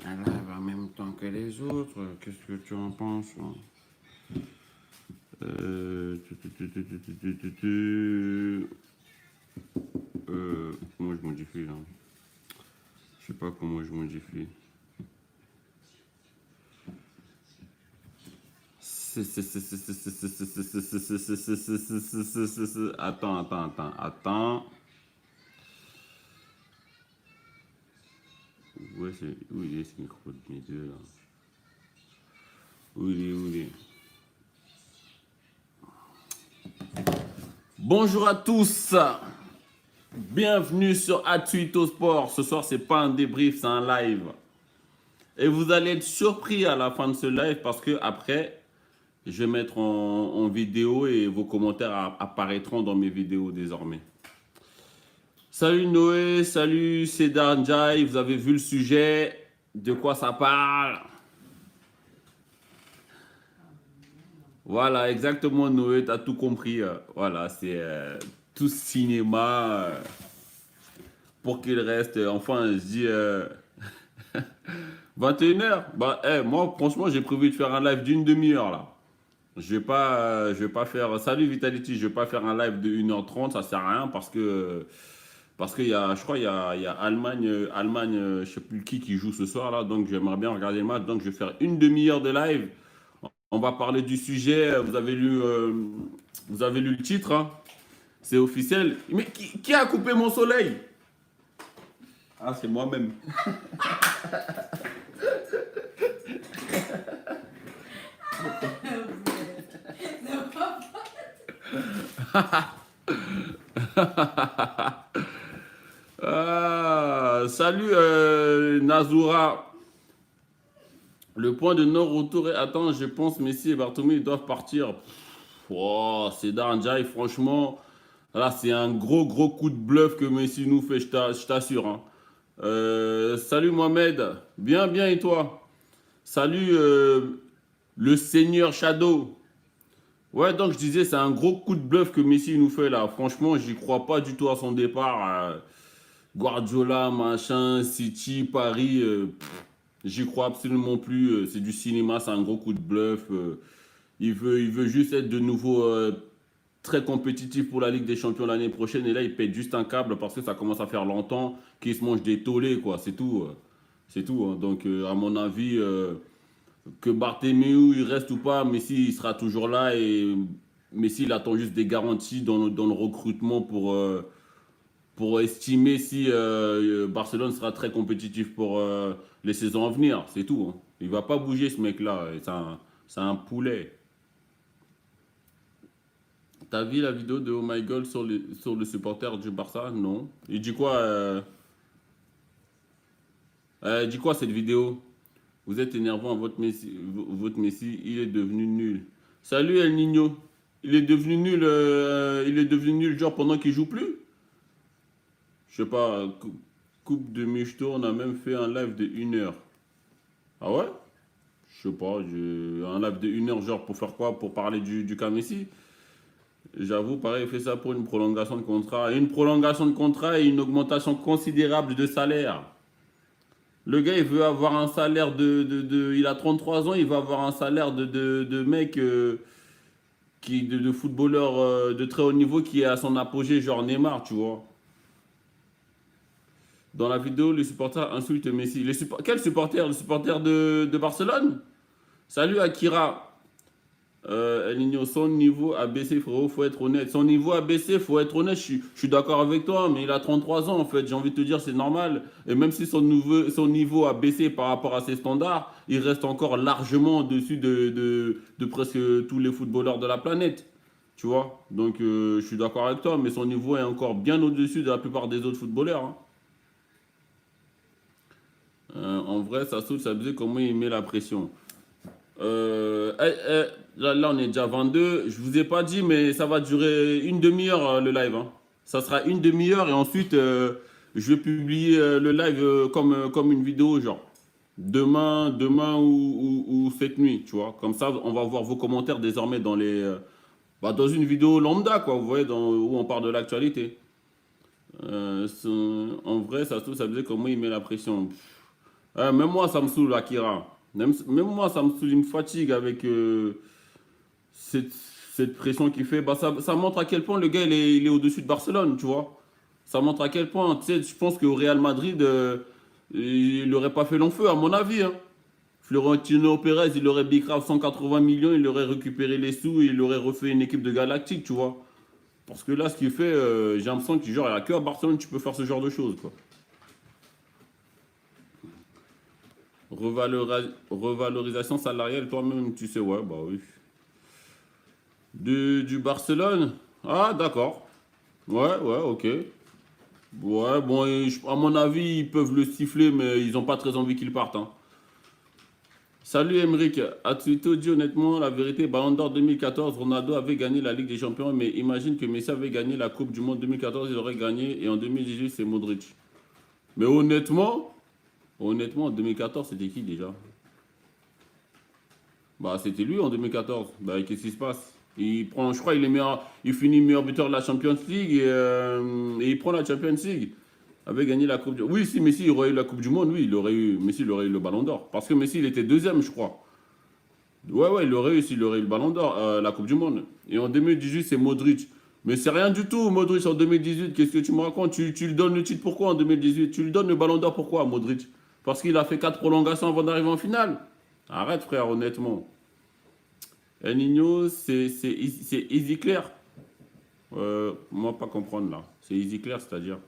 un live en même temps que les autres. Qu'est-ce que tu en penses? Comment je modifie là? Je sais pas comment je modifie. Attends. Où il est ce micro de mes deux là? Où il est? Bonjour à tous, bienvenue sur Atuito Sport. Ce soir, c'est pas un débrief, c'est un live. Et vous allez être surpris à la fin de ce live parce que après, je vais mettre en vidéo et vos commentaires apparaîtront dans mes vidéos désormais. Salut Noé, salut Cédar Ndiaye, vous avez vu le sujet, de quoi ça parle? Voilà, exactement Noé, t'as tout compris. Voilà, c'est tout cinéma pour qu'il reste. Enfin, je dis 21h. Bah, moi, franchement, j'ai prévu de faire un live d'une demi-heure là. Je vais pas faire. Salut Vitality, je vais pas faire un live de 1h30, ça sert à rien parce qu'il y a, je crois, il y a Allemagne, je sais plus qui joue ce soir là, donc j'aimerais bien regarder le match, donc je vais faire une demi-heure de live. On va parler du sujet. Vous avez lu le titre, hein? C'est officiel. Mais qui a coupé mon soleil? Ah, c'est moi-même. Salut Nazoura. Le point de non-retour est... Attends, je pense Messi et Bartomeu ils doivent partir. Oh, c'est Ndiaye, franchement. Là, c'est un gros coup de bluff que Messi nous fait, je t'assure, hein. Salut Mohamed. Bien, et toi? Salut le Seigneur Shadow. Ouais, donc je disais, c'est un gros coup de bluff que Messi nous fait là. Franchement, j'y crois pas du tout à son départ. Guardiola, machin, City, Paris, j'y crois absolument plus. C'est du cinéma, c'est un gros coup de bluff. Il veut juste être de nouveau très compétitif pour la Ligue des Champions l'année prochaine. Et là, il pète juste un câble parce que ça commence à faire longtemps qu'il se mange des tollés, quoi. C'est tout. C'est tout, hein. Donc, à mon avis, que Bartomeu, il reste ou pas, Messi, il sera toujours là. Et Messi, il attend juste des garanties dans le recrutement pour estimer si Barcelone sera très compétitif pour les saisons à venir. C'est tout, hein. Il va pas bouger, ce mec-là. C'est un poulet. T'as vu la vidéo de Oh My God sur le supporter du Barça? Non. Il dit quoi il dit quoi cette vidéo? Vous êtes énervant, votre Messi, il est devenu nul. Salut El Nino. Il est devenu nul genre pendant qu'il joue plus? Je sais pas, coupe de Michto, on a même fait un live de 1 heure. Ah ouais? Je sais pas, un live de 1 heure genre pour faire quoi? Pour parler du cas Messi? J'avoue, pareil, il fait ça pour une prolongation de contrat. Une prolongation de contrat et une augmentation considérable de salaire. Le gars, il veut avoir un salaire il a 33 ans, il va avoir un salaire de mec, de footballeur de très haut niveau qui est à son apogée, genre Neymar, tu vois. Dans la vidéo, les supporters insultent Messi. Quel supporter? Le supporter de Barcelone? Salut Akira. El Niño, son niveau a baissé, frérot, faut être honnête. Son niveau a baissé, faut être honnête. Je suis d'accord avec toi, mais il a 33 ans en fait. J'ai envie de te dire, c'est normal. Et même si son niveau a baissé par rapport à ses standards, il reste encore largement au-dessus de presque tous les footballeurs de la planète. Tu vois? Donc, je suis d'accord avec toi, mais son niveau est encore bien au-dessus de la plupart des autres footballeurs, hein. En vrai, ça saute, ça faisait comment il met la pression. Là, on est déjà 22. Je vous ai pas dit, mais ça va durer une demi-heure le live, hein. Ça sera une demi-heure et ensuite je vais publier le live comme une vidéo, genre demain ou cette nuit, tu vois. Comme ça, on va voir vos commentaires désormais dans une vidéo lambda, quoi. Vous voyez, où on parle de l'actualité. En vrai, ça se trouve, ça faisait comment il met la pression. Même moi, ça me saoule, Akira. Même moi, ça me saoule, il me fatigue avec cette, cette pression qu'il fait. Bah, ça montre à quel point le gars, il est au-dessus de Barcelone, tu vois. Ça montre à quel point, tu sais, je pense qu'au Real Madrid, il n'aurait pas fait long feu, à mon avis, hein. Florentino Pérez, il aurait bicrave 180 millions, il aurait récupéré les sous et il aurait refait une équipe de Galactique, tu vois. Parce que là, ce qu'il fait, j'ai l'impression qu'il genre, il n'y a que à Barcelone tu peux faire ce genre de choses, quoi. Revalorisation salariale, toi-même, tu sais, ouais, bah oui. Du Barcelone? Ah, d'accord. Ouais, ouais, ok. Ouais, bon, et à mon avis, ils peuvent le siffler, mais ils n'ont pas très envie qu'il parte, hein. Salut Emeric, as-tu tout dit honnêtement la vérité? Ballon d'Or 2014, Ronaldo avait gagné la Ligue des Champions, mais imagine que Messi avait gagné la Coupe du Monde 2014, il aurait gagné, et en 2018, c'est Modric. Mais honnêtement, en 2014, c'était qui déjà? Bah, c'était lui en 2014. Bah, qu'est-ce qui se passe? Il prend, je crois, il finit meilleur buteur de la Champions League et il prend la Champions League. Avait gagné la Coupe du Monde. Oui, si Messi aurait eu la Coupe du Monde, oui, Messi il aurait eu le Ballon d'Or. Parce que Messi, il était deuxième, je crois. Ouais, ouais, il aurait eu, s'il aurait eu le Ballon d'Or, la Coupe du Monde. Et en 2018, c'est Modric. Mais c'est rien du tout, Modric en 2018. Qu'est-ce que tu me racontes? Tu lui donnes le titre pourquoi en 2018? Tu lui donnes le Ballon d'Or pourquoi, Modric? Parce qu'il a fait 4 prolongations avant d'arriver en finale. Arrête, frère, honnêtement. El Nino, c'est Easy Clair. Moi, pas comprendre là. C'est Easy Clair, c'est-à-dire.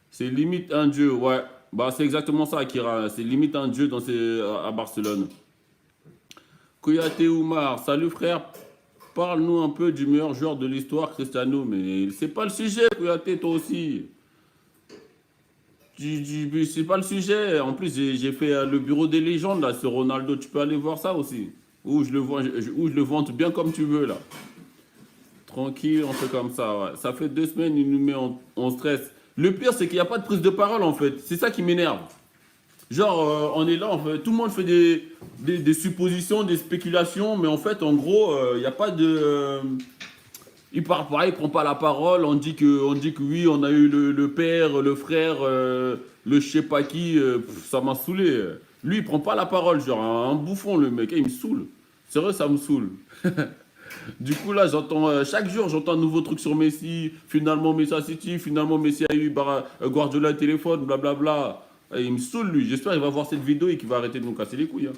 C'est limite un dieu, ouais. Bah, c'est exactement ça, Akira. C'est limite un dieu à Barcelone. Kouyaté Oumar, salut frère. Parle-nous un peu du meilleur joueur de l'histoire, Cristiano. Mais c'est pas le sujet, Kouyaté, toi aussi. C'est pas le sujet. En plus, j'ai fait le bureau des légendes là, sur Ronaldo. Tu peux aller voir ça aussi. Où je le vois, où je le vante bien comme tu veux là. Tranquille, on fait comme ça. Ouais. Ça fait 2 semaines, il nous met en stress. Le pire, c'est qu'il n'y a pas de prise de parole en fait. C'est ça qui m'énerve. Genre, on est là, en fait, tout le monde fait des suppositions, des spéculations, mais en fait, en gros, il n'y a pas de. Il parle pas, il prend pas la parole. On dit que oui, on a eu le père, le frère, le je sais pas qui. Ça m'a saoulé. Lui, il prend pas la parole, genre un bouffon, le mec. Il me saoule. C'est vrai, ça me saoule. Du coup, là, chaque jour, j'entends un nouveau truc sur Messi. Finalement, Messi a City. Finalement, Messi a eu Guardiola au téléphone, blablabla. Et il me saoule, lui. J'espère qu'il va voir cette vidéo et qu'il va arrêter de nous casser les couilles, hein.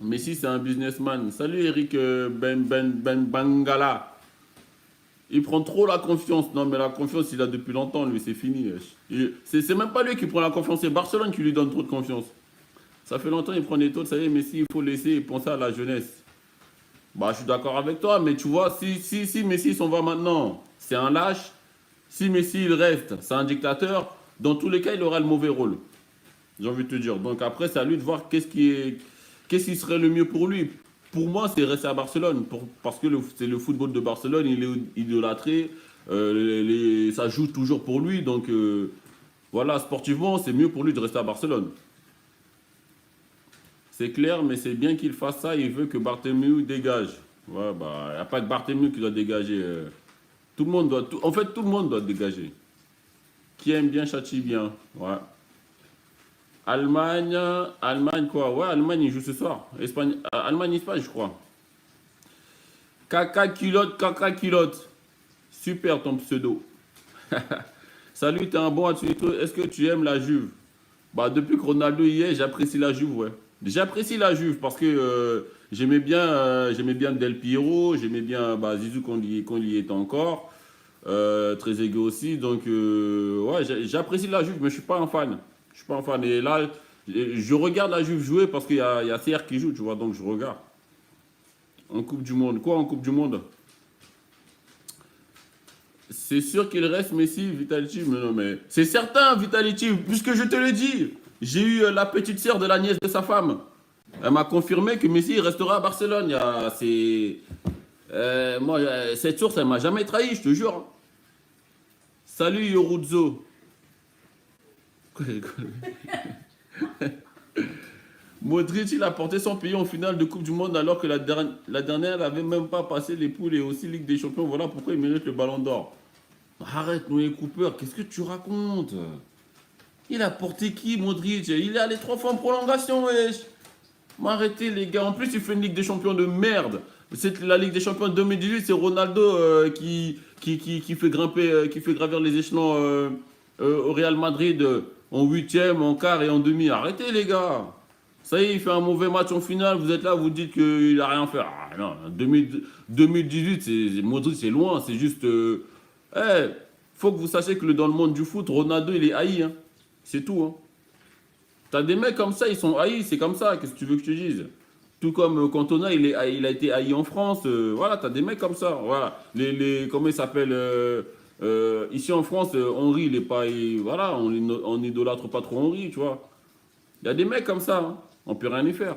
Messi, c'est un businessman. Salut, Eric Ben Bangala. Il prend trop la confiance. Non, mais la confiance, il a depuis longtemps, lui. C'est fini. C'est même pas lui qui prend la confiance. C'est Barcelone qui lui donne trop de confiance. Ça fait longtemps qu'il prend des taux. Ça y est, Messi, il faut laisser penser à la jeunesse. Bah, je suis d'accord avec toi, mais tu vois, si Messi s'en va maintenant, c'est un lâche. Si Messi il reste, c'est un dictateur. Dans tous les cas, il aura le mauvais rôle. J'ai envie de te dire. Donc après, c'est à lui de voir qu'est-ce qui serait le mieux pour lui. Pour moi, c'est rester à Barcelone. Parce que c'est le football de Barcelone, il est idolâtré. Ça joue toujours pour lui. Donc voilà, sportivement, c'est mieux pour lui de rester à Barcelone. C'est clair, mais c'est bien qu'il fasse ça. Il veut que Bartomeu dégage. Ouais, bah, il n'y a pas que Bartomeu qui doit dégager. Tout le monde doit. En fait, tout le monde doit dégager. Qui aime bien châtie bien. Ouais. Allemagne. Allemagne quoi? Ouais, Allemagne, il joue ce soir. Allemagne, Espagne, je crois. Caca culotte. Super ton pseudo. Salut, t'es un bon athlète. Est-ce que tu aimes la Juve? Bah, depuis que Ronaldo y est, j'apprécie la Juve, ouais. J'apprécie la Juve parce que j'aimais bien Del Piero, j'aimais bien bah, Zizou quand il y était encore, Trezeguet aussi. Donc, ouais, j'apprécie la Juve, mais je suis pas un fan. Je suis pas un fan. Et là, je regarde la Juve jouer parce qu'il y a CR qui joue, tu vois, donc je regarde. En Coupe du Monde. Quoi en Coupe du Monde? C'est sûr qu'il reste Messi, Vitality, mais non, mais c'est certain, Vitality, puisque je te le dis. J'ai eu la petite sœur de la nièce de sa femme. Elle m'a confirmé que Messi restera à Barcelone. Moi, cette source, elle m'a jamais trahi, je te jure. Salut Yoruzo. Modric, il a porté son pays en finale de Coupe du Monde alors que la dernière n'avait même pas passé les poules et aussi Ligue des Champions. Voilà pourquoi il mérite le ballon d'or. Arrête, Noé Cooper, qu'est-ce que tu racontes? Il a porté qui, Modric? Il est allé 3 fois en prolongation, wesh. M'arrêtez, les gars. En plus, il fait une Ligue des Champions de merde. C'est la Ligue des Champions de 2018, c'est Ronaldo qui fait grimper, qui fait gravir les échelons au Real Madrid en huitième, en quart et en demi. Arrêtez, les gars. Ça y est, il fait un mauvais match en finale. Vous êtes là, vous dites qu'il a rien fait. Ah, non, 2018, Modric, c'est loin. C'est juste. Faut que vous sachiez que dans le monde du foot, Ronaldo, il est haï. Hein. C'est tout. Hein. T'as des mecs comme ça, ils sont haïs, c'est comme ça. Qu'est-ce que tu veux que je te dise? Tout comme Cantona, il a été haï en France. Voilà, t'as des mecs comme ça. Voilà. Comment il s'appelle ici en France, Henry, il est pas. Voilà, on idolâtre pas trop Henry, tu vois. Il y a des mecs comme ça. Hein. On peut rien y faire.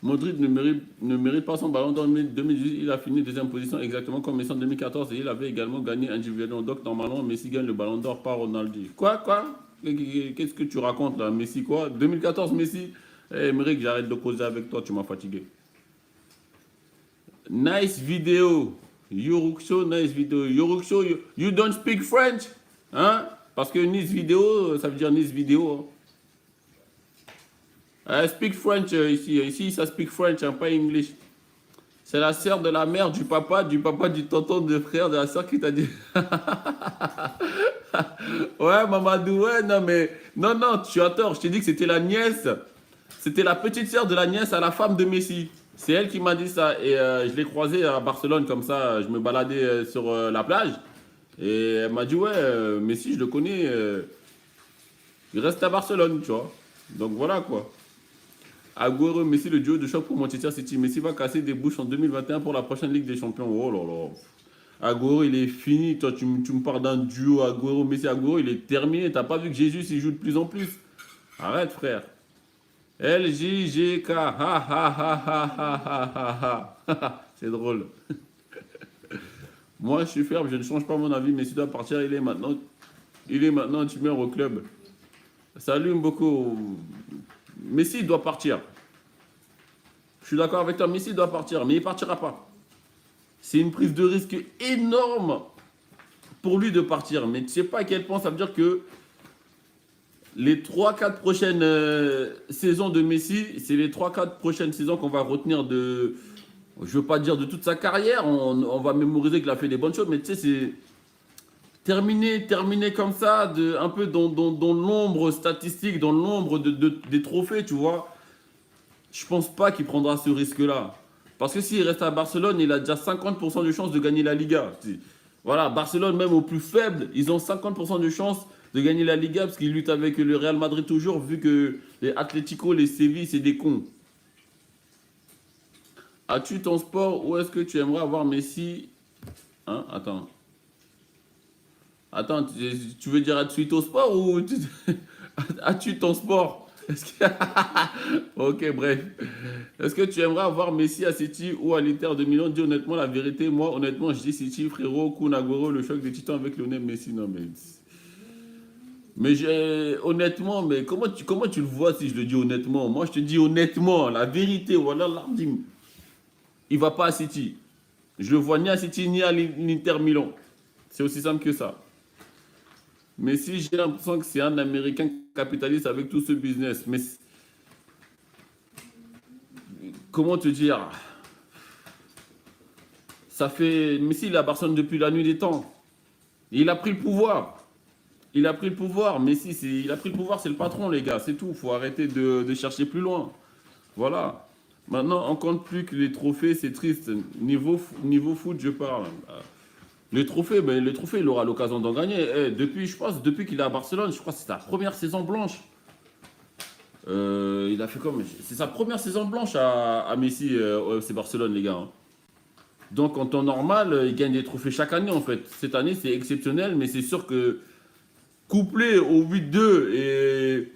Modric ne mérite pas son ballon d'or en 2018. Il a fini deuxième position exactement comme Messi en 2014 et il avait également gagné individuellement. Donc normalement, Messi gagne le ballon d'or par Ronaldo. Quoi? Qu'est-ce que tu racontes là? Messi quoi? 2014 Messi? Émeric, j'arrête de causer avec toi, tu m'as fatigué. Nice vidéo. Yoruxo, nice vidéo. Yoruxo, you don't speak French? Hein? Parce que nice vidéo, ça veut dire nice vidéo. I speak French ici. Ici, ça speak French, hein, pas English. C'est la sœur de la mère, du papa, du tonton, du frère, de la sœur qui t'a dit. Ouais, Mamadou, ouais, non, mais. Non, non, tu as tort. Je t'ai dit que c'était la nièce. C'était la petite sœur de la nièce à la femme de Messi. C'est elle qui m'a dit ça. Et je l'ai croisée à Barcelone, comme ça. Je me baladais sur la plage. Et elle m'a dit, ouais, Messi, je le connais. Il reste à Barcelone, tu vois. Donc voilà, quoi. Agüero, Messi, le duo de choc pour Manchester City. Messi va casser des bouches en 2021 pour la prochaine Ligue des Champions. Oh là là. Agüero, il est fini. Toi, tu me parles d'un duo Agüero, Messi, Agüero, il est terminé. T'as pas vu que Jésus, il joue de plus en plus. Arrête, frère. LJGK. Ha ha ha ha ha ha ha. C'est drôle. Moi, je suis ferme, je ne change pas mon avis. Messi doit partir. Il est maintenant tumeur au club. Salut beaucoup. Messi doit partir. Je suis d'accord avec toi, Messi doit partir, mais il ne partira pas. C'est une prise de risque énorme pour lui de partir. Mais tu ne sais pas à quel point ça veut dire que les 3-4 prochaines saisons de Messi, c'est les 3-4 prochaines saisons qu'on va retenir de... Je ne veux pas dire de toute sa carrière, on va mémoriser qu'il a fait des bonnes choses, mais tu sais, c'est... Terminer comme ça, un peu dans l'ombre statistique, dans l'ombre des trophées, tu vois. Je pense pas qu'il prendra ce risque-là. Parce que s'il reste à Barcelone, il a déjà 50% de chances de gagner la Liga. Voilà, Barcelone, même au plus faible, ils ont 50% de chances de gagner la Liga parce qu'ils luttent avec le Real Madrid toujours, vu que les Atlético, les Séville, c'est des cons. As-tu ton sport ou est-ce que tu aimerais avoir Messi? Hein, attends. Attends, tu veux dire suite au sport ou as-tu ton sport? Ok, bref. Est-ce que tu aimerais avoir Messi à City ou à l'Inter de Milan? Dis honnêtement la vérité. Moi, honnêtement, je dis City, frérot, Kun Agüero, le choc des titans avec Lionel Messi. Non, mais. Honnêtement, mais comment tu le vois si je le dis honnêtement? Moi, je te dis honnêtement, la vérité. Voilà, l'ardim. Il va pas à City. Je le vois ni à City ni à l'Inter Milan. C'est aussi simple que ça. Mais si j'ai l'impression que c'est un Américain capitaliste avec tout ce business, mais comment te dire? Ça fait. Messi, il est à Barcelone depuis la nuit des temps. Il a pris le pouvoir. Il a pris le pouvoir. Messi, il a pris le pouvoir, c'est le patron, les gars. C'est tout. Il faut arrêter de chercher plus loin. Voilà. Maintenant, on compte plus que les trophées, c'est triste. Niveau foot, je parle. Les trophées, il aura l'occasion d'en gagner. Depuis qu'il est à Barcelone, je crois que c'est sa première saison blanche. Il a fait comme. C'est sa première saison blanche à Messi, c'est Barcelone, les gars. Hein. Donc, en temps normal, il gagne des trophées chaque année, en fait. Cette année, c'est exceptionnel, mais c'est sûr que couplé au 8-2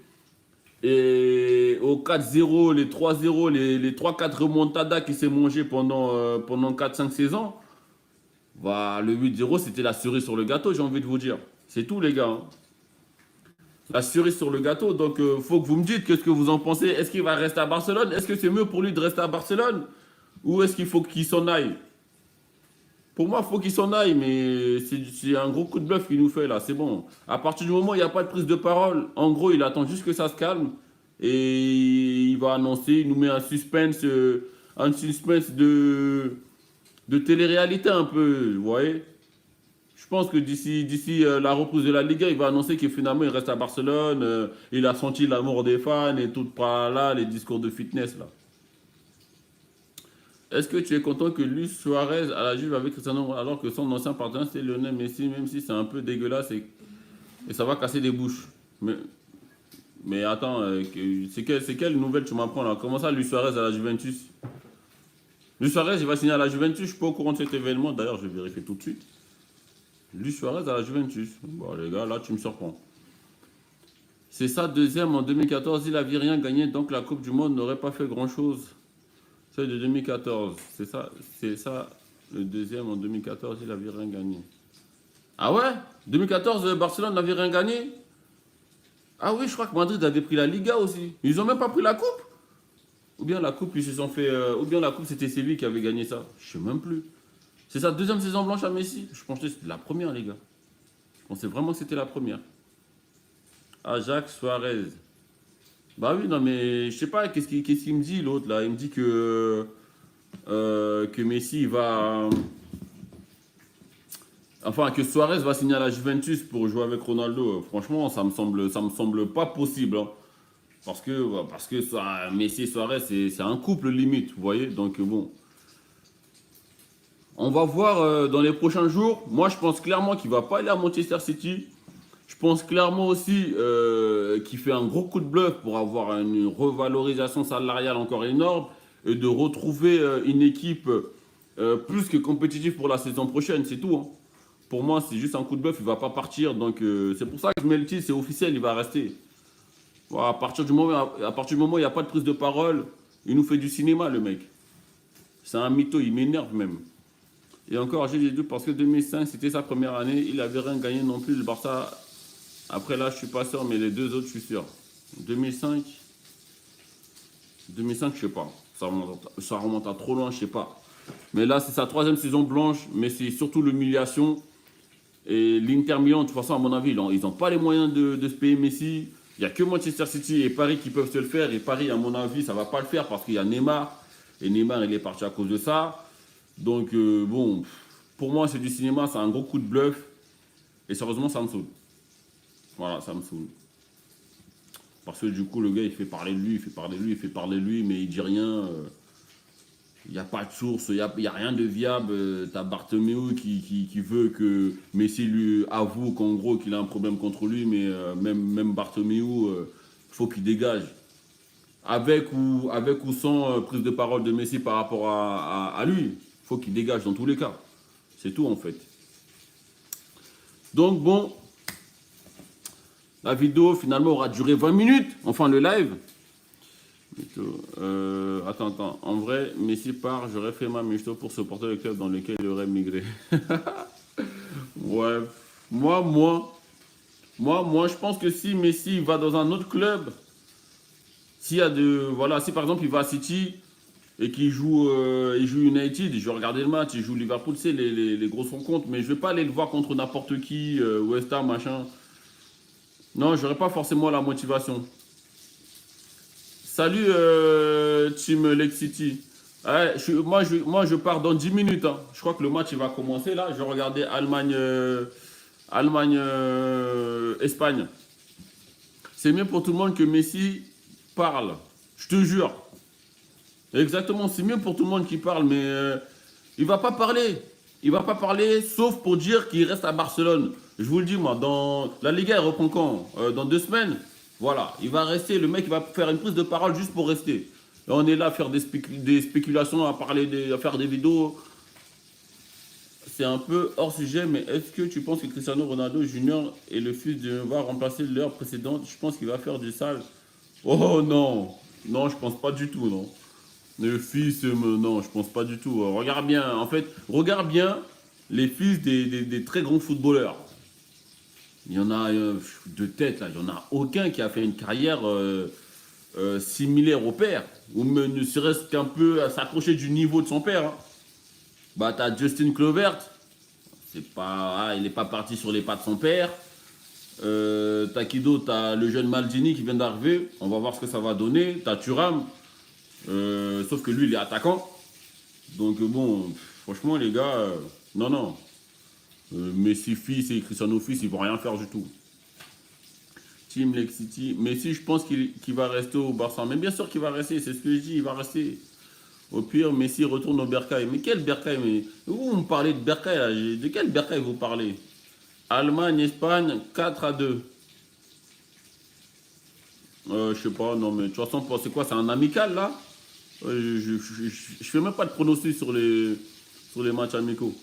et au 4-0, les 3-0, les 3-4 remontadas qui s'est mangé pendant 4-5 saisons. Bah, le 8-0, c'était la cerise sur le gâteau, j'ai envie de vous dire. C'est tout, les gars. Hein. La cerise sur le gâteau. Donc, faut que vous me dites qu'est-ce que vous en pensez. Est-ce qu'il va rester à Barcelone? Est-ce que c'est mieux pour lui de rester à Barcelone? Ou est-ce qu'il faut qu'il s'en aille? Pour moi, il faut qu'il s'en aille, mais c'est un gros coup de bluff qu'il nous fait là, c'est bon. À partir du moment où il n'y a pas de prise de parole, en gros, il attend juste que ça se calme et il va annoncer, il nous met un suspense de télé-réalité un peu, vous voyez. Je pense que d'ici la reprise de la Liga, il va annoncer que finalement il reste à Barcelone, il a senti l'amour des fans et tout par là, les discours de fitness là. Est-ce que tu es content que Luis Suarez à la Juve avec Cristiano alors que son ancien partenaire c'est Lionel Messi, même si c'est un peu dégueulasse et ça va casser des bouches. Mais, mais attends, c'est quelle nouvelle tu m'apprends là? Comment ça Luis Suarez à la Juventus? Luis Suarez il va signer à la Juventus, je suis pas au courant de cet événement, d'ailleurs je vais vérifier tout de suite. Luis Suarez à la Juventus. Bon les gars, là tu me surprends. C'est ça, deuxième en 2014, il n'avait rien gagné, donc la Coupe du Monde n'aurait pas fait grand-chose. Celle de 2014, c'est ça, le deuxième en 2014, il n'avait rien gagné. Ah ouais? 2014, Barcelone n'avait rien gagné? Ah oui, je crois que Madrid avait pris la Liga aussi. Ils n'ont même pas pris la Coupe? Ou bien la Coupe, ils se sont fait. Ou bien la Coupe, c'était Séville qui avait gagné ça? Je sais même plus. C'est sa deuxième saison blanche à Messi? Je pensais que c'était la première, les gars. Je pensais vraiment que c'était la première. Ajax Suarez. Bah oui, non, mais je sais pas, qu'est-ce qu'il me dit l'autre là? Il me dit que Messi va. Enfin, que Suarez va signer à la Juventus pour jouer avec Ronaldo. Franchement, ça me semble pas possible, hein. Parce que Messi et Suarez, c'est un couple limite, vous voyez. Donc bon, on va voir dans les prochains jours. Moi, je pense clairement qu'il va pas aller à Manchester City. Je pense clairement aussi qu'il fait un gros coup de bluff pour avoir une revalorisation salariale encore énorme et de retrouver une équipe plus que compétitive pour la saison prochaine, c'est tout, hein. Pour moi, c'est juste un coup de bluff, il ne va pas partir. Donc c'est pour ça que je mets le titre, c'est officiel, il va rester. Voilà, à partir du moment où il n'y a pas de prise de parole, il nous fait du cinéma, le mec. C'est un mytho, il m'énerve même. Et encore, j'ai des doutes parce que 2005, c'était sa première année, il n'avait rien gagné non plus. Le Barça. Après là, je suis pas sûr, mais les deux autres, je suis sûr. 2005, 2005, je sais pas. Ça remonte à trop loin, je sais pas. Mais là, c'est sa troisième saison blanche, mais c'est surtout l'humiliation. Et l'Inter Milan, de toute façon, à mon avis, ils n'ont pas les moyens de se payer Messi. Il n'y a que Manchester City et Paris qui peuvent se le faire. Et Paris, à mon avis, ça ne va pas le faire parce qu'il y a Neymar. Et Neymar, il est parti à cause de ça. Donc, bon, pour moi, c'est du cinéma, c'est un gros coup de bluff. Et sérieusement, ça me saoule. Voilà, ça me saoule. Parce que du coup, le gars, il fait parler de lui, il fait parler de lui, il fait parler de lui, mais il dit rien. Il n'y a pas de source, il n'y a rien de viable. Tu as Bartomeu qui veut que Messi lui avoue qu'en gros qu'il a un problème contre lui, mais même Bartomeu, faut qu'il dégage. Avec ou sans prise de parole de Messi par rapport à lui, faut qu'il dégage dans tous les cas. C'est tout en fait. Donc bon, la vidéo finalement aura duré 20 minutes, enfin le live. Attends. En vrai, Messi part, j'aurais fait ma michto pour supporter le club dans lequel il aurait migré. Ouais. Moi, je pense que si Messi va dans un autre club, voilà, si par exemple il va à City et qu'il joue United, je vais regarder le match, il joue Liverpool, c'est les grosses rencontres, mais je vais pas aller le voir contre n'importe qui, West Ham, machin. Non, j'aurais pas forcément la motivation. Salut Team Lake City. Ouais, moi, je pars dans 10 minutes, hein. Je crois que le match il va commencer là. Je vais regarder Espagne. C'est mieux pour tout le monde que Messi parle. Je te jure. Exactement, c'est mieux pour tout le monde qui parle, mais il va pas parler. Il va pas parler, sauf pour dire qu'il reste à Barcelone. Je vous le dis, moi, dans la Liga, elle reprend quand? Dans 2 semaines. Voilà, il va rester. Le mec, il va faire une prise de parole juste pour rester. Et on est là à faire des spéculations, à parler, à faire des vidéos. C'est un peu hors sujet, mais est-ce que tu penses que Cristiano Ronaldo Junior et le fils de va remplacer l'heure précédente? Je pense qu'il va faire du sale. Oh non, non, je pense pas du tout, non. Le fils, non, je pense pas du tout. Regarde bien, en fait, regarde bien les fils des très grands footballeurs. Il y en a de tête, là, il n'y en a aucun qui a fait une carrière similaire au père, ou ne serait-ce qu'un peu à s'approcher du niveau de son père, hein. Bah, t'as Justin Kluivert. Il n'est pas parti sur les pas de son père. T'as qui d'autre? T'as le jeune Maldini qui vient d'arriver. On va voir ce que ça va donner. T'as Thuram. Sauf que lui, il est attaquant. Donc bon, franchement, les gars, non, non. Messi fils et Cristiano fils, ils vont rien faire du tout. Team Lake City. Messi, je pense qu'il va rester au Barça. Mais bien sûr qu'il va rester, c'est ce que je dis, il va rester. Au pire, Messi retourne au Bercail. Mais quel Bercail? Mais vous me parlez de Bercail là? De quel Bercail vous parlez? Allemagne, Espagne, 4-2. Je sais pas, non mais de toute façon, c'est quoi? C'est un amical là? Je fais même pas de pronostic sur les matchs amicaux.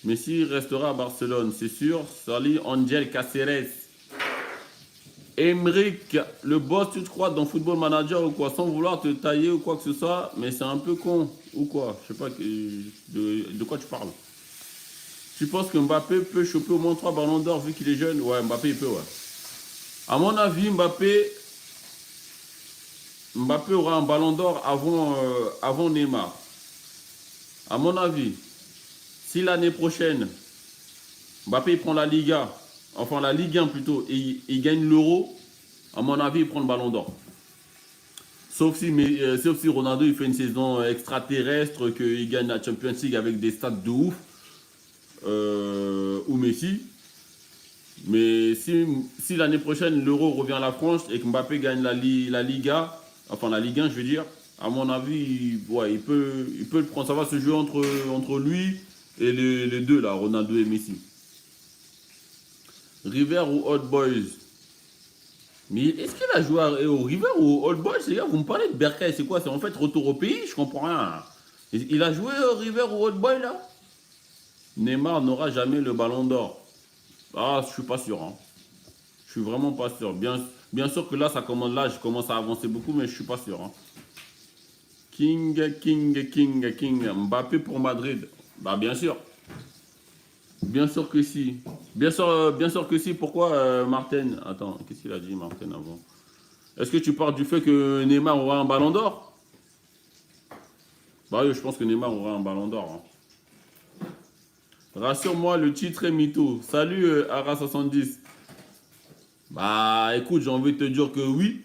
Messi restera à Barcelone, c'est sûr. Salut Angel Caceres. Emric, le boss, tu te crois dans Football Manager ou quoi? Sans vouloir te tailler ou quoi que ce soit, mais c'est un peu con ou quoi? Je sais pas de quoi tu parles. Tu penses que Mbappé peut choper au moins 3 ballons d'or vu qu'il est jeune? Ouais, Mbappé il peut, ouais. À mon avis, Mbappé aura un ballon d'or avant Neymar. À mon avis, si l'année prochaine, Mbappé il prend la Liga, enfin la Ligue 1 plutôt, et il gagne l'Euro, à mon avis, il prend le ballon d'or. Sauf si Ronaldo il fait une saison extraterrestre, qu'il gagne la Champions League avec des stats de ouf, ou Messi. Mais si l'année prochaine l'Euro revient à la France et que Mbappé gagne la Liga, enfin la Ligue 1 je veux dire, à mon avis, ouais, il peut le prendre. Ça va se jouer entre lui et les deux là, Ronaldo et Messi. River ou Old Boys? Mais est-ce qu'il a joué au River ou au Old Boys? Les gars, vous me parlez de Bercail, c'est quoi? C'est en fait retour au pays? Je comprends rien. Il a joué au River ou Old Boy là? Neymar n'aura jamais le ballon d'or. Ah, je suis pas sûr. Hein. Je suis vraiment pas sûr. Bien sûr que là, je commence à avancer beaucoup, mais je suis pas sûr. Hein. King. Mbappé pour Madrid. Bah bien sûr. Bien sûr que si. Bien sûr que si. Pourquoi Martin? Attends, qu'est-ce qu'il a dit Martin avant? Est-ce que tu parles du fait que Neymar aura un ballon d'or? Bah oui, je pense que Neymar aura un ballon d'or. Hein. Rassure-moi, le titre est mytho. Salut Ara70. Bah écoute, j'ai envie de te dire que oui.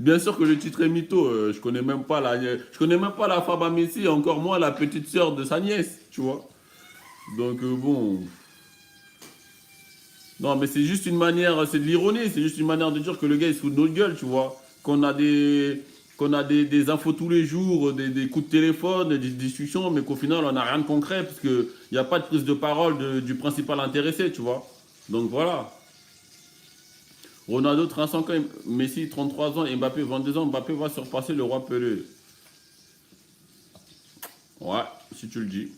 Bien sûr que le titre est mytho. Je connais même pas la Faba Messi, encore moins la petite sœur de sa nièce, tu vois. Donc bon. Non, mais c'est juste une manière, c'est de l'ironie, c'est juste une manière de dire que le gars il se fout de notre gueule, tu vois. Qu'on a des infos tous les jours, des coups de téléphone, des discussions, mais qu'au final on n'a rien de concret, parce qu'il n'y a pas de prise de parole du principal intéressé, tu vois. Donc voilà. Ronaldo 35 ans, Messi 33 ans, Mbappé 22 ans, Mbappé va surpasser le roi Pelé. Ouais, si tu le dis.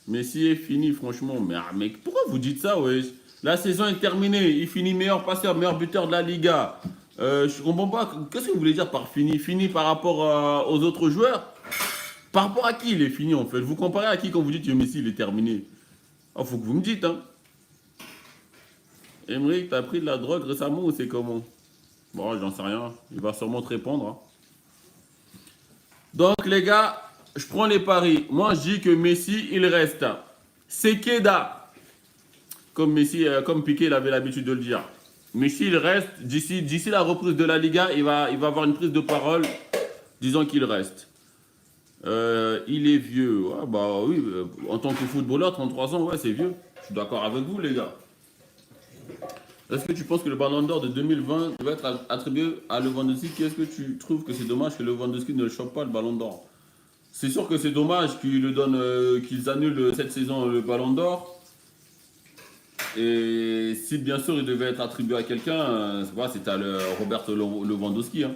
Messi est fini, franchement. Mais mec, pourquoi vous dites ça, ouais? La saison est terminée, il finit meilleur passeur, meilleur buteur de la Liga. Je comprends pas, qu'est-ce que vous voulez dire par fini? Fini par rapport aux autres joueurs? Par rapport à qui il est fini en fait? Vous comparez à qui quand vous dites que Messi il est terminé? Ah, faut que vous me dites, hein. Emmerich, t'as pris de la drogue récemment ou c'est comment? Bon, j'en sais rien. Il va sûrement te répondre. Hein. Donc, les gars, je prends les paris. Moi, je dis que Messi, il reste. Sekeda. Comme Piqué, il avait l'habitude de le dire. Messi, il reste. D'ici la reprise de la Liga, il va avoir une prise de parole disant qu'il reste. Il est vieux. Ouais, bah oui, en tant que footballeur, 33 ans, ouais, c'est vieux. Je suis d'accord avec vous, les gars. Est-ce que tu penses que le Ballon d'Or de 2020 va être attribué à Lewandowski? Est-ce que tu trouves que c'est dommage que Lewandowski ne chope pas le Ballon d'Or? C'est sûr que c'est dommage qu'ils annulent cette saison le Ballon d'Or. Et si bien sûr il devait être attribué à quelqu'un, c'était à Robert Lewandowski. Hein.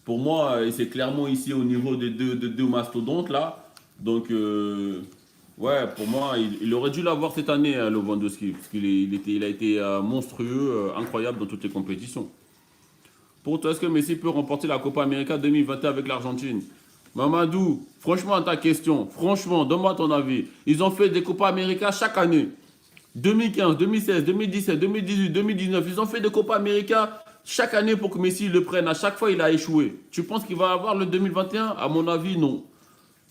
Pour moi, c'est clairement ici au niveau des deux mastodontes là. Donc ouais, pour moi, il aurait dû l'avoir cette année, Lewandowski, parce qu'il a été monstrueux, incroyable dans toutes les compétitions. Pour toi, est-ce que Messi peut remporter la Copa América 2021 avec l'Argentine? Mamadou, franchement, à ta question, franchement, donne-moi ton avis. Ils ont fait des Copa América chaque année. 2015, 2016, 2017, 2018, 2019, ils ont fait des Copa América chaque année pour que Messi le prenne. À chaque fois, il a échoué. Tu penses qu'il va avoir le 2021? À mon avis, non.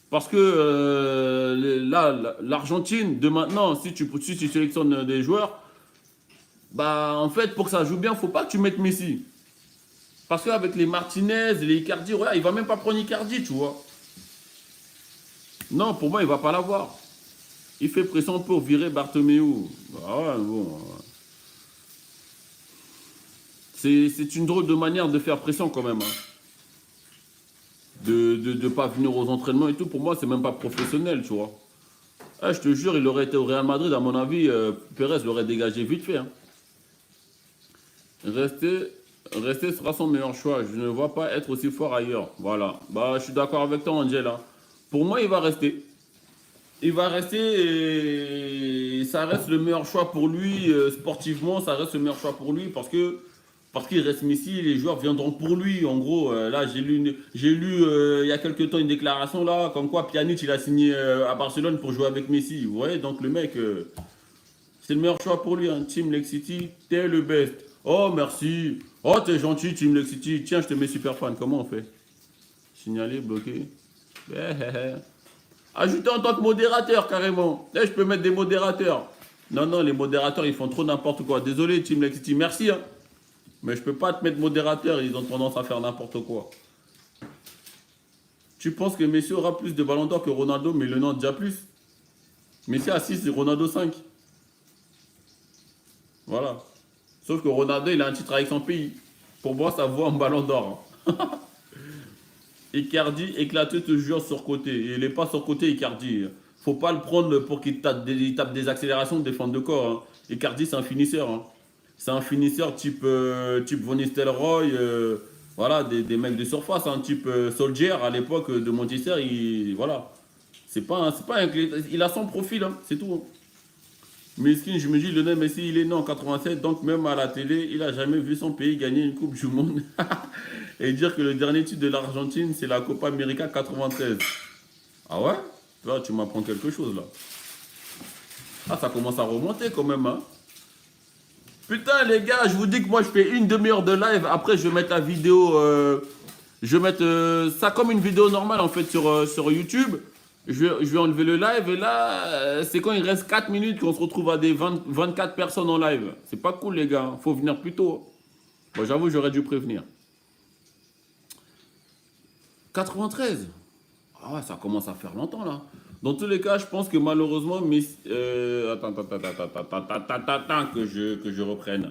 Parce que là, l'Argentine, de maintenant, si tu sélectionnes des joueurs, bah en fait, pour que ça joue bien, faut pas que tu mettes Messi. Parce qu'avec les Martinez, les Icardi, ouais, il va même pas prendre Icardi, tu vois. Non, pour moi, il va pas l'avoir. Il fait pression pour virer Bartomeu. Ah ouais, bon. C'est une drôle de manière de faire pression quand même, hein. De pas venir aux entraînements et tout, pour moi, c'est même pas professionnel, tu vois. Ah, je te jure, il aurait été au Real Madrid, à mon avis, Pérez l'aurait dégagé vite fait, hein. Rester, rester sera son meilleur choix. Je ne vois pas être aussi fort ailleurs. Voilà. Bah, je suis d'accord avec toi, Angela. Pour moi, il va rester. Il va rester et ça reste le meilleur choix pour lui sportivement. Ça reste le meilleur choix pour lui parce qu'il reste Messi. Les joueurs viendront pour lui. En gros, là, j'ai lu il y a quelques temps une déclaration là, comme quoi Pjanic il a signé à Barcelone pour jouer avec Messi. Vous voyez, donc le mec. C'est le meilleur choix pour lui, hein. Team Lake City, t'es le best. Oh, merci. Oh, t'es gentil, Team Lake City. Tiens, je te mets super fan. Comment on fait? Signaler, bloquer. Eh, eh, eh. Ajouter en tant que modérateur, carrément. Là, je peux mettre des modérateurs. Non, non, les modérateurs, ils font trop n'importe quoi. Désolé, Team Lake City. Merci, hein. Mais je peux pas te mettre modérateur. Ils ont tendance à faire n'importe quoi. Tu penses que Messi aura plus de ballons d'or que Ronaldo, mais le nom déjà plus? Messi a 6 et Ronaldo 5. Voilà. Sauf que Ronaldo, il a un titre avec son pays. Pour moi, ça vaut un ballon d'or, hein. Icardi, éclaté, te jure, surcoté. Et il n'est pas surcoté, Icardi. Faut pas le prendre pour qu'il tape des accélérations de défense de corps, hein. Icardi, c'est un finisseur, hein. C'est un finisseur type Von Nistelrooy, voilà, des mecs de surface, hein, type Soldier à l'époque de Manchester. Voilà. Il a son profil, hein, c'est tout, hein. Meskin, je me dis, Lionel Messi, il est né en 87, donc même à la télé, il a jamais vu son pays gagner une Coupe du Monde. Et dire que le dernier titre de l'Argentine, c'est la Copa América 93. Ah ouais? Là, tu m'apprends quelque chose, là. Ah, ça commence à remonter quand même, hein. Putain, les gars, je vous dis que moi, je fais une demi-heure de live. Après, je vais mettre la vidéo... je vais mettre ça comme une vidéo normale, en fait, sur YouTube. Je vais enlever le live et là, c'est quand il reste 4 minutes qu'on se retrouve à des 24 personnes en live. C'est pas cool, les gars. Faut venir plus tôt. Bon, j'avoue, j'aurais dû prévenir. 93. Ah ouais, ça commence à faire longtemps, là. Dans tous les cas, je pense que malheureusement, attends, que je reprenne.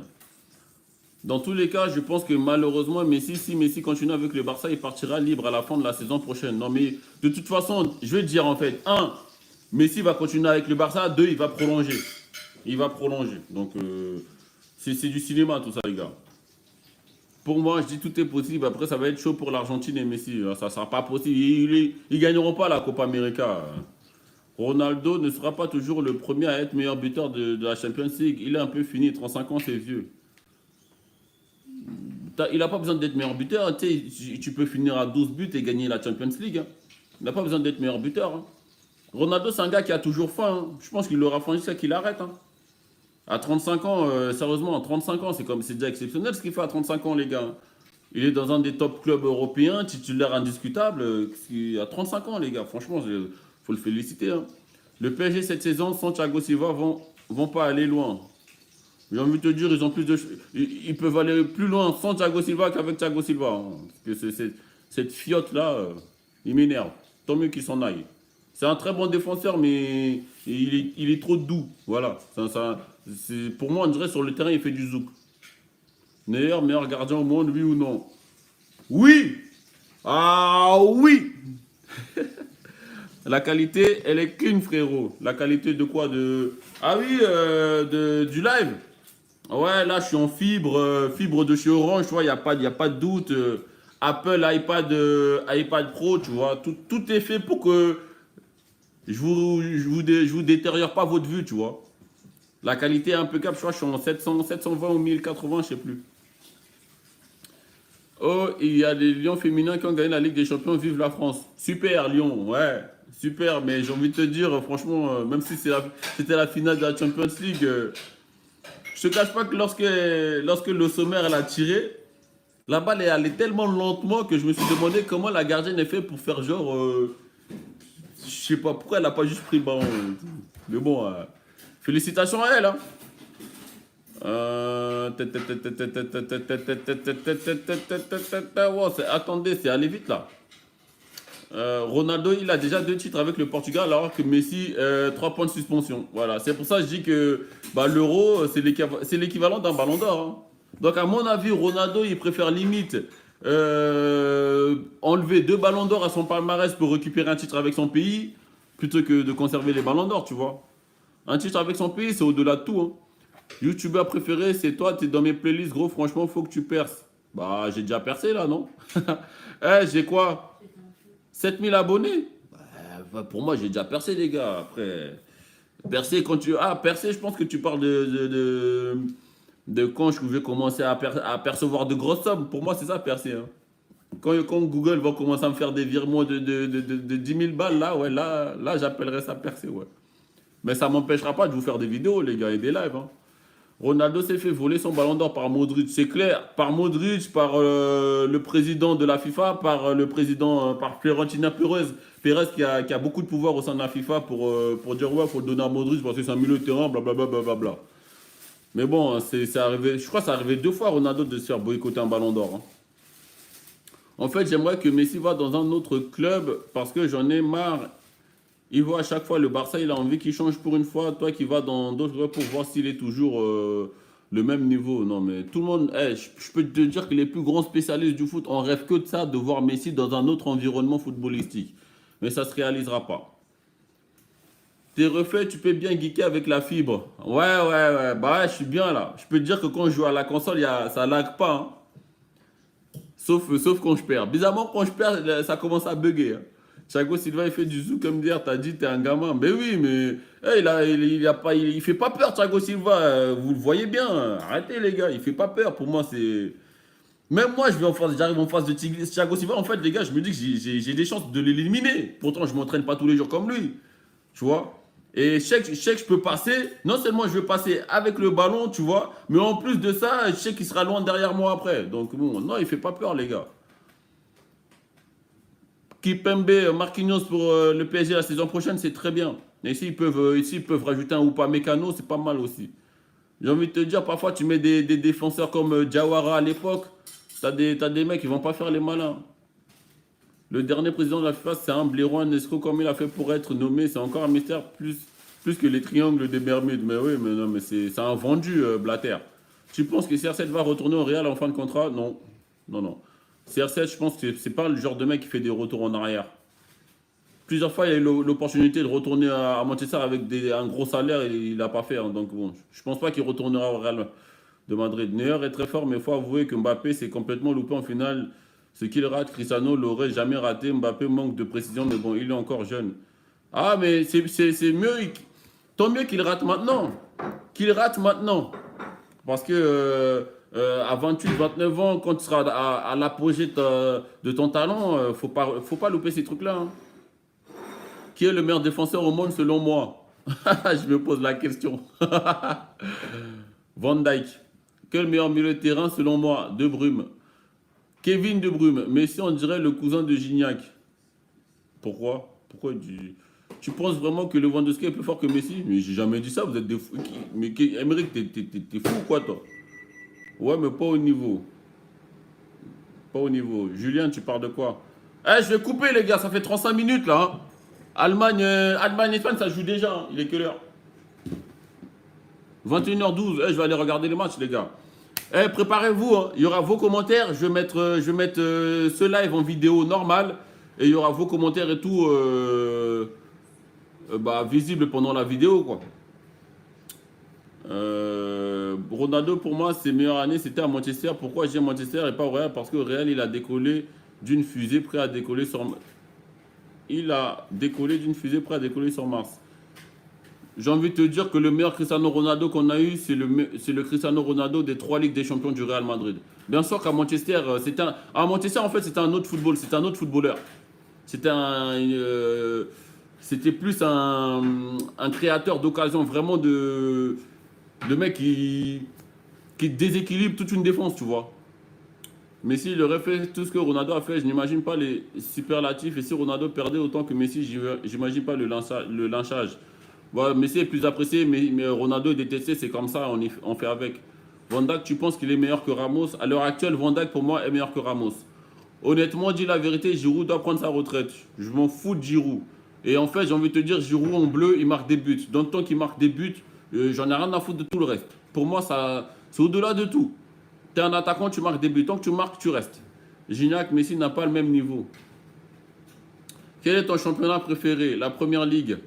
Dans tous les cas, je pense que malheureusement, si Messi continue avec le Barça, il partira libre à la fin de la saison prochaine. Non, mais de toute façon, je vais te dire en fait, un, Messi va continuer avec le Barça, deux, il va prolonger. Il va prolonger. Donc, c'est du cinéma tout ça, les gars. Pour moi, je dis tout est possible. Après, ça va être chaud pour l'Argentine et Messi. Ça ne sera pas possible. Ils ne gagneront pas la Copa América. Ronaldo ne sera pas toujours le premier à être meilleur buteur de la Champions League. Il est un peu fini, 35 ans, c'est vieux. Il n'a pas besoin d'être meilleur buteur. Tu peux finir à 12 buts et gagner la Champions League, hein. Il n'a pas besoin d'être meilleur buteur, hein. Ronaldo, c'est un gars qui a toujours faim, hein. Je pense qu'il l'aura franchi jusqu'à qu'il arrête, hein. À 35 ans, sérieusement, à 35 ans, c'est déjà exceptionnel ce qu'il fait à 35 ans, les gars. Il est dans un des top clubs européens, titulaire indiscutable. À 35 ans, les gars, franchement, il faut le féliciter, hein. Le PSG cette saison, sans Thiago Silva, vont pas aller loin. J'ai envie de te dire, ils peuvent aller plus loin sans Thiago Silva qu'avec Thiago Silva, hein. Parce que cette fiotte-là, il m'énerve. Tant mieux qu'il s'en aille. C'est un très bon défenseur, mais il est trop doux. Voilà. Pour moi, on dirait sur le terrain, il fait du zouk. Meilleur gardien au monde, oui ou non? Oui! Ah oui! La qualité, elle est clean, frérot. La qualité de quoi? Ah oui, du live. Ouais, là, je suis en fibre de chez Orange, tu vois, il n'y a pas de doute. Apple, iPad Pro, tu vois, tout est fait pour que je vous détériore pas votre vue, tu vois. La qualité est impeccable, je crois, je suis en 720 ou 1080, je sais plus. Oh, il y a des Lions féminins qui ont gagné la Ligue des Champions, vive la France. Super, Lyon, ouais, super, mais j'ai envie de te dire, franchement, même si c'était la finale de la Champions League, je te cache pas que lorsque le sommaire elle a tiré, la balle est allée tellement lentement que je me suis demandé comment la gardienne est fait pour faire genre Je sais pas pourquoi elle n'a pas juste pris le ballon. Mais bon, félicitations à elle. Hein. Attendez, c'est allé vite là. Ronaldo, il a déjà 2 titres avec le Portugal, alors que Messi, 3 points de suspension. Voilà, c'est pour ça que je dis que bah, l'Euro, c'est l'équivalent d'un ballon d'or. Hein. Donc, à mon avis, Ronaldo, il préfère limite enlever 2 ballons d'or à son palmarès pour récupérer un titre avec son pays, plutôt que de conserver les ballons d'or, tu vois. Un titre avec son pays, c'est au-delà de tout. Hein. YouTubeur préféré, c'est toi, t'es dans mes playlists, gros, franchement, faut que tu perces. Bah, j'ai déjà percé là, non? J'ai quoi? 7000 abonnés? Bah, pour moi, j'ai déjà percé, les gars. Après, percé quand tu. Ah, percé, je pense que tu parles de quand je pouvais commencer à percevoir de grosses sommes. Pour moi, c'est ça, percé. Hein. Quand Google va commencer à me faire des virements de 10 000 balles, là, ouais, là j'appellerais ça percé, ouais. Mais ça m'empêchera pas de vous faire des vidéos, les gars, et des lives. Hein. Ronaldo s'est fait voler son ballon d'or par Modric, c'est clair. Par Modric, par le président de la FIFA, par le président, par Florentino Pérez qui a beaucoup de pouvoir au sein de la FIFA pour dire ouais, il faut le donner à Modric parce que c'est un milieu de terrain, blablabla. Bla, bla, bla, bla. Mais bon, c'est arrivé, je crois que ça arrivé 2 fois à Ronaldo de se faire boycotter un ballon d'or. Hein. En fait, j'aimerais que Messi va dans un autre club parce que j'en ai marre. Il voit à chaque fois le Barça, il a envie qu'il change pour une fois. Toi qui vas dans d'autres clubs pour voir s'il est toujours le même niveau. Non, mais tout le monde, je peux te dire que les plus grands spécialistes du foot, on rêve que de ça, de voir Messi dans un autre environnement footballistique. Mais ça ne se réalisera pas. Tes reflets, tu peux bien geeker avec la fibre. Ouais. Bah ouais, je suis bien là. Je peux te dire que quand je joue à la console, ça lag pas. Hein. Sauf quand je perds. Bizarrement, quand je perds, ça commence à bugger. Hein. Thiago Silva, il fait du zoo comme dire, t'as dit, t'es un gamin. Mais oui, mais il fait pas peur, Thiago Silva. Vous le voyez bien. Arrêtez, les gars, il fait pas peur. Pour moi, c'est. Même moi, j'arrive en face de Thiago Silva. En fait, les gars, je me dis que j'ai des chances de l'éliminer. Pourtant, je m'entraîne pas tous les jours comme lui. Tu vois. Et je sais que je peux passer. Non seulement je vais passer avec le ballon, tu vois. Mais en plus de ça, je sais qu'il sera loin derrière moi après. Donc, bon, non, il fait pas peur, les gars. Kipembe, Marquinhos pour le PSG la saison prochaine, c'est très bien. Et ici, ils peuvent rajouter un Upamecano, c'est pas mal aussi. J'ai envie de te dire, parfois, tu mets des défenseurs comme Diawara à l'époque. T'as des mecs qui vont pas faire les malins. Le dernier président de la FIFA, c'est un blaireau, un escroc, comme il a fait pour être nommé. C'est encore un mystère plus que les triangles des Bermudes. Mais oui, mais non, mais c'est un vendu, Blatter. Tu penses que CR7 va retourner au Real en fin de contrat? Non. Non. CR7, je pense que c'est pas le genre de mec qui fait des retours en arrière. Plusieurs fois, il a eu l'opportunité de retourner à Manchester avec un gros salaire et il l'a pas fait. Hein. Donc bon, je pense pas qu'il retournera au Real de Madrid. Neuer est très fort, mais il faut avouer que Mbappé s'est complètement loupé en finale. Ce qu'il rate, Cristiano l'aurait jamais raté. Mbappé manque de précision, mais bon, il est encore jeune. Ah, mais c'est mieux. Tant mieux qu'il rate maintenant. Qu'il rate maintenant. Parce que à 28, 29 ans, quand tu seras à l'apogée de ton talent, faut pas louper ces trucs-là. Hein. Qui est le meilleur défenseur au monde selon moi? Je me pose la question. Van Dijk. Quel meilleur milieu de terrain selon moi? De Bruyne. Kevin De Bruyne. Messi, on dirait le cousin de Gignac. Pourquoi tu penses vraiment que Lewandowski est plus fort que Messi? Mais j'ai jamais dit ça, vous êtes des fous. Mais Emeric, t'es fou quoi toi? Ouais, mais pas au niveau. Pas au niveau. Julien, tu parles de quoi? Je vais couper les gars, ça fait 35 minutes là. Hein. Allemagne-Espagne, ça joue déjà. Hein. Il est quelle heure? 21h12. Je vais aller regarder les matchs les gars. Préparez-vous, hein. Il y aura vos commentaires. Je vais mettre ce live en vidéo normale. Et il y aura vos commentaires et tout visible pendant la vidéo quoi. Ronaldo pour moi ses meilleures années c'était à Manchester. Pourquoi j'ai Manchester et pas au Real? Parce que au Real il a décollé d'une fusée prêt à décoller sur Mars. J'ai envie de te dire que le meilleur Cristiano Ronaldo qu'on a eu c'est le Cristiano Ronaldo des 3 Ligues des Champions du Real Madrid. Bien sûr qu'à Manchester Manchester en fait c'était un autre football, c'était un autre footballeur. C'était plus un créateur d'occasion vraiment de mec qui déséquilibre toute une défense, tu vois. Messi, il aurait fait tout ce que Ronaldo a fait. Je n'imagine pas les superlatifs. Et si Ronaldo perdait autant que Messi, j'imagine pas le lynchage. Bon, Messi est plus apprécié, mais Ronaldo est détesté. C'est comme ça, on fait avec. Van Dijk, tu penses qu'il est meilleur que Ramos? À l'heure actuelle, Van Dijk, pour moi, est meilleur que Ramos. Honnêtement, dis la vérité, Giroud doit prendre sa retraite. Je m'en fous de Giroud. Et en fait, j'ai envie de te dire, Giroud en bleu, il marque des buts. Dans le temps qu'il marque des buts, j'en ai rien à foutre de tout le reste. Pour moi, c'est au-delà de tout. Tu es un attaquant, tu marques des buts. Tant que tu marques, tu restes. Gignac, Messi n'a pas le même niveau. Quel est ton championnat préféré? La première ligue.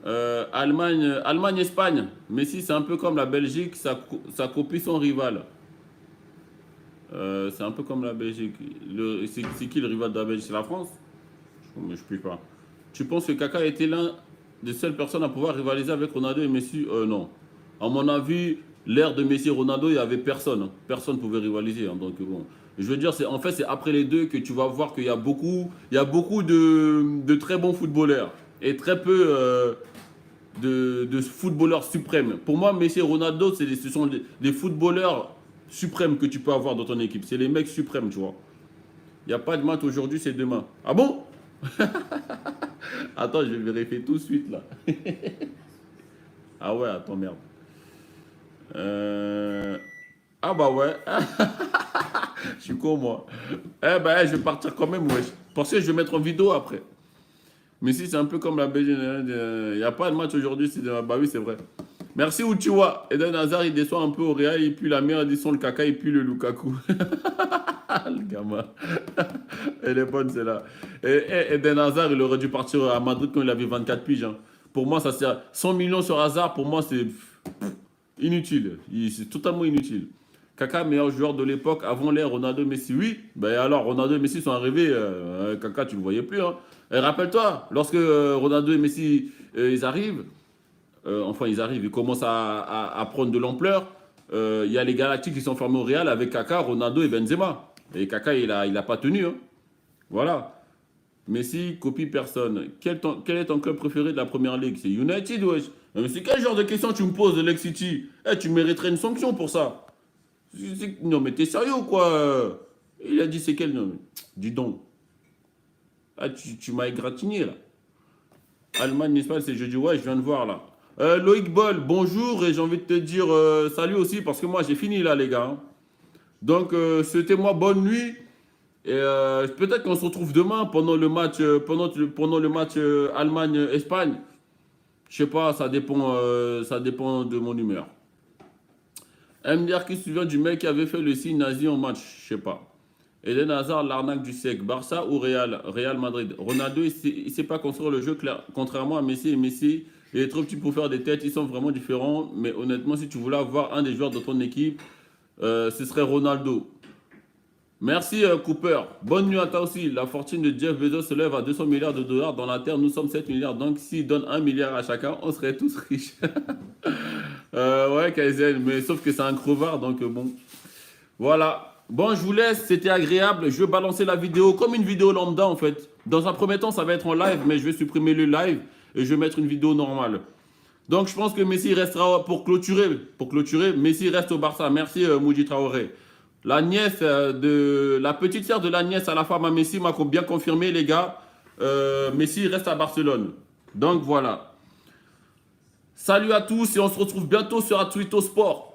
Allemagne-Espagne. Messi, c'est un peu comme la Belgique, ça copie son rival. C'est un peu comme la Belgique. C'est qui le rival de la Belgique? C'est la France? Mais je ne puis pas. Tu penses que Kaka était l'un des seules personnes à pouvoir rivaliser avec Ronaldo et Messi? Non. À mon avis, l'ère de Messi et Ronaldo, il n'y avait personne. Hein. Personne ne pouvait rivaliser. Hein. Donc bon. Je veux dire, en fait, c'est après les deux que tu vas voir qu'il y a beaucoup de très bons footballeurs. Et très peu de footballeurs suprêmes. Pour moi, Messi et Ronaldo, ce sont des footballeurs suprêmes que tu peux avoir dans ton équipe. C'est les mecs suprêmes, tu vois. Il n'y a pas de match aujourd'hui, c'est demain. Ah bon? Attends, je vais vérifier tout de suite, là. Ah ouais, attends, merde. Ah bah ouais. Je suis con, moi. Eh ben, je vais partir quand même, wesh. Parce que je vais mettre en vidéo après. Mais si, c'est un peu comme la Belgique. Il n'y a pas de match aujourd'hui. Bah oui, c'est vrai. Merci Uchiwa. Eden Hazard, il descend un peu au Real. Il pue la merde, ils sont le caca, il pue le Lukaku. Le gamin. Elle est bonne, celle-là. Eden Hazard, il aurait dû partir à Madrid quand il avait 24 piges. Hein. Pour moi, ça sert. 100 millions sur Hazard, pour moi, c'est inutile. C'est totalement inutile. Kaka, meilleur joueur de l'époque, avant l'ère Ronaldo Messi. Oui, ben alors Ronaldo et Messi sont arrivés. Kaka, tu ne le voyais plus. Hein. Rappelle-toi, lorsque Ronaldo et Messi ils arrivent, ils commencent à prendre de l'ampleur. Il y a les Galactiques qui sont formés au Real avec Kaka, Ronaldo et Benzema. Et Kaka, il a pas tenu. Hein. Voilà. Messi, copie personne. Quel est ton club préféré de la première ligue? C'est United, wesh. Mais c'est quel genre de question tu me poses de Lex City? Tu mériterais une sanction pour ça. Non, mais t'es sérieux ou quoi? Il a dit c'est quel? Non, dis donc. Ah, tu m'as égratigné là. Allemagne, Espagne, c'est jeudi. Ouais, je viens de voir là. Loïc Boll, bonjour et j'ai envie de te dire salut aussi parce que moi j'ai fini là les gars. Hein. Donc souhaitez-moi bonne nuit et peut-être qu'on se retrouve demain pendant le match Allemagne-Espagne. Je sais pas, ça dépend de mon humeur. MDR qui se souvient du mec qui avait fait le signe nazi en match, je sais pas. Eden Hazard, l'arnaque du siècle. Barça ou Real Madrid. Ronaldo, il sait pas construire le jeu, contrairement à Messi. Et Messi, il est trop petit pour faire des têtes. Ils sont vraiment différents. Mais honnêtement, si tu voulais avoir un des joueurs de ton équipe, ce serait Ronaldo. Merci Cooper. Bonne nuit à toi aussi. La fortune de Jeff Bezos se lève à 200 milliards de dollars. Dans la Terre, nous sommes 7 milliards. Donc, s'il donne 1 milliard à chacun, on serait tous riches. Ouais, Kaizen. Mais sauf que c'est un crevard. Donc, bon. Voilà. Bon, je vous laisse, c'était agréable. Je vais balancer la vidéo comme une vidéo lambda en fait. Dans un premier temps, ça va être en live, mais je vais supprimer le live et je vais mettre une vidéo normale. Donc, je pense que Messi restera pour clôturer. Messi reste au Barça. Merci Moudi Traoré. La petite sœur de la nièce à la femme à Messi m'a bien confirmé, les gars. Messi reste à Barcelone. Donc voilà. Salut à tous et on se retrouve bientôt sur Atwito Sport.